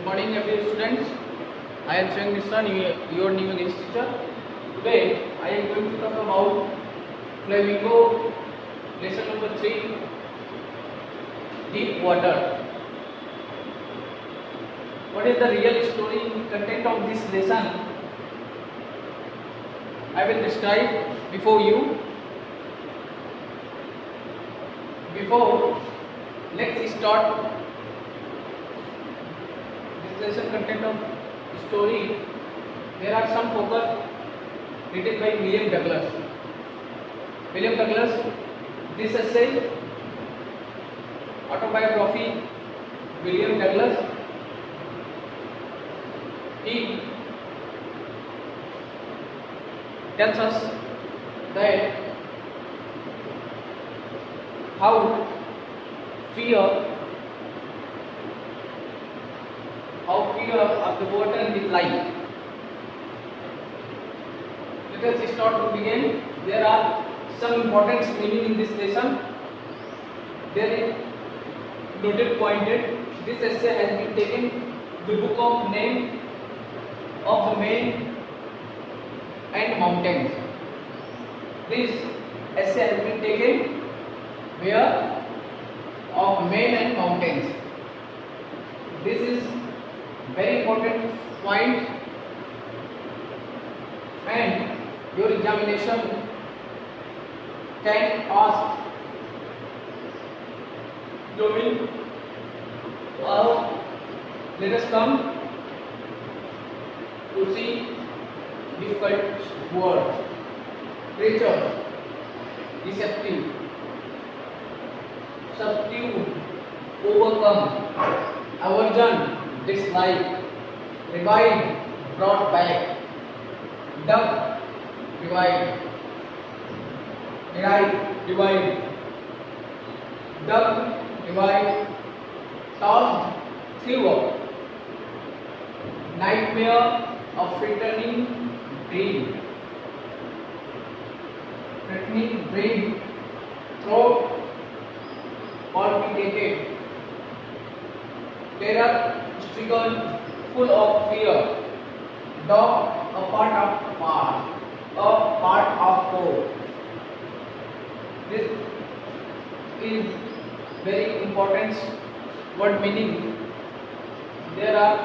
morning, every students. I am Swayam Mishra, your new English teacher. Today, I am going to talk about Flamingo, lesson number 3, deep water. What is the real story content of this lesson? I will describe before you. Before, let's start this lesson content of story. There are some focus written by William Douglas. William Douglas, this essay, autobiography, William Douglas. He tells us that how fear of the water in his life. Let us start to begin. There are some important meaning in this lesson. There is noted pointed. This essay has been taken the book of name of the main and mountains. This essay has been taken where of main and mountains. This is very important point, and your examination can ask domain. Let us come to see difficult word. Creature, deceptive, subdue, overcome, aversion, dislike, revive, brought back, duck, divide, divide, duck, divide, tossed, threw up, nightmare of threatening dream, throat, palpitated, terror stricken, full of fear, dog, a part of whole. This is very important word meaning. There are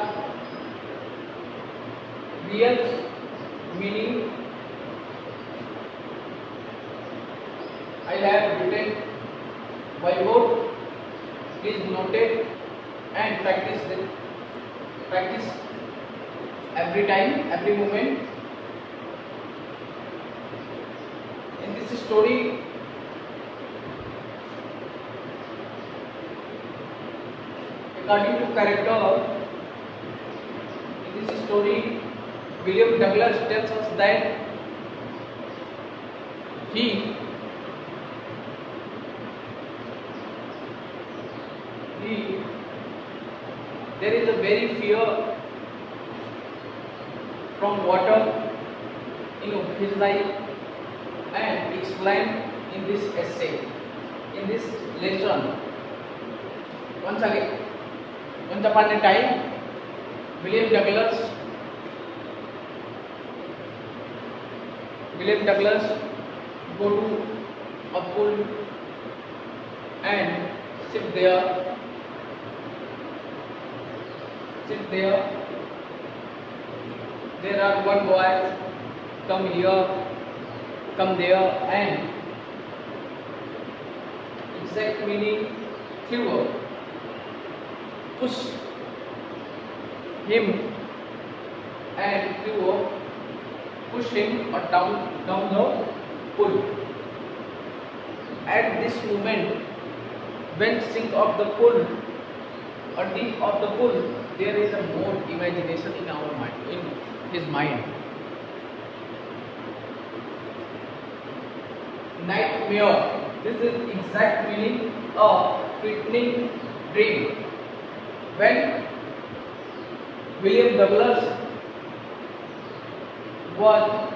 real meaning. I have written whiteboard. Please note it and practice it. Practice every time, every moment. In this story, according to character, in this story, William Douglas tells us that there is a very fear from water in his life, and explained in this essay, in this lesson. Once upon a time, William Douglas go to a pool and sit there. There are one boy come here, come there, and exact meaning threw up, push him and threw up, push him down the pool. At this moment, when think of the pool or deep of the pool, there is a more imagination in our mind, in his mind. Nightmare. This is exact meaning of threatening dream. When William Douglas was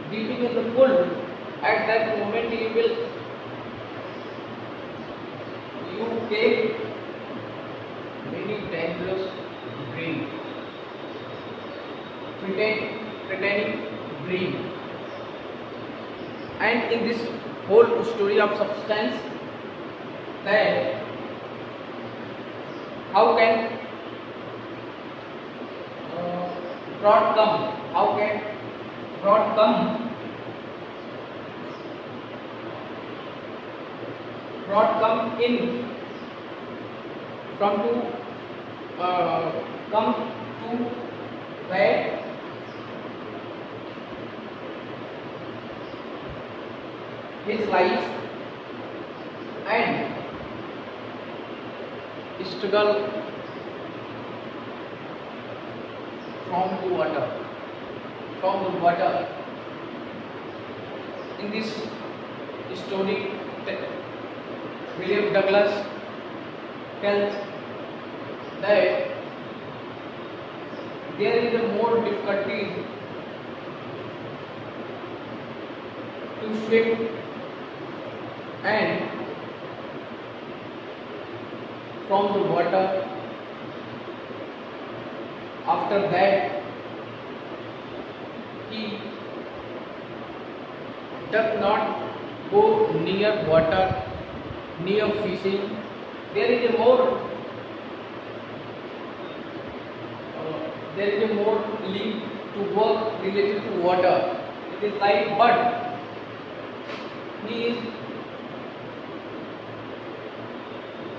dipping in the pool, at that moment you take many dangerous And in this whole story of substance, that how can rod come? How can rod come? Rod come in from to come to where his life and struggle from the water. In this story, William Douglas tells that there is a more difficulty to swim and from the water. After that, he does not go near water, near fishing. There is a more lead to work related to water. It is like, but he is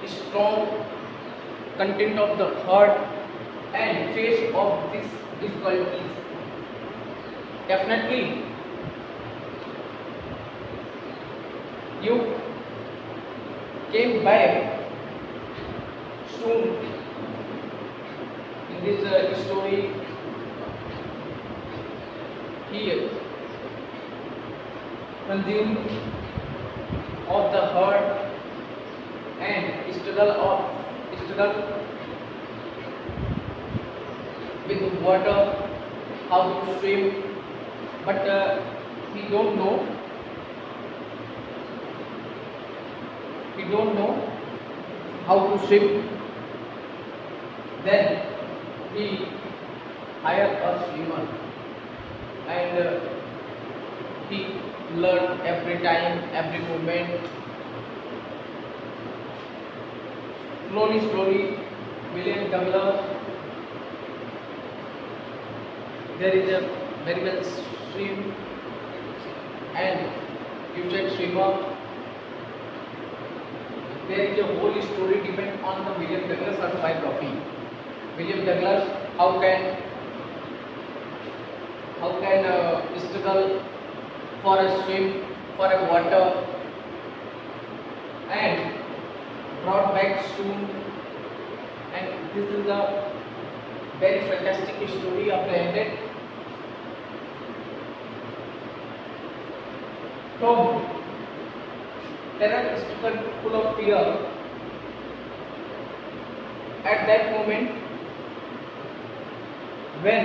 strong content of the heart and face of these difficulties. Definitely, you came back soon. In this story, he consumed of the heart and struggle with water, how to swim, but he don't know how to swim. Then he hired a swimmer and he learned every time, every moment. Slowly, William Douglas, there is a very well swim and gifted swimmer. There is a whole story depend on the William Douglas autobiography. William Douglas, how can struggle for a swim, for a water, and brought back soon. And this is a very fantastic story apprehended from terror stricken, full of fear. At that moment, when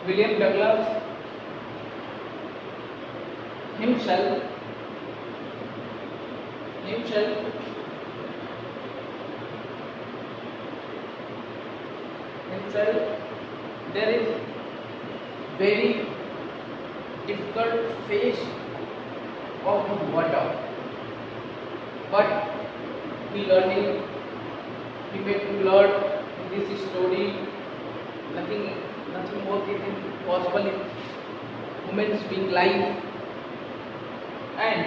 William Douglas himself there is very difficult phase of the water, but he made to learn in this story. Nothing more is possible in women's being life, and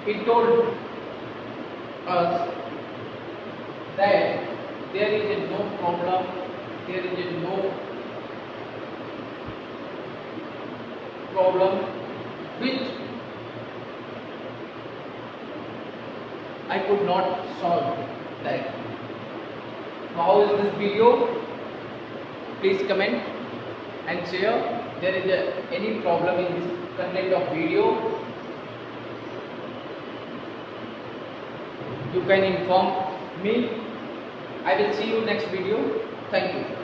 he told us that there is no problem, there is no problem which I could not solve that. How is this video? Please comment and share. There is any problem in this content of video, you can inform me. I will see you next video. Thank you.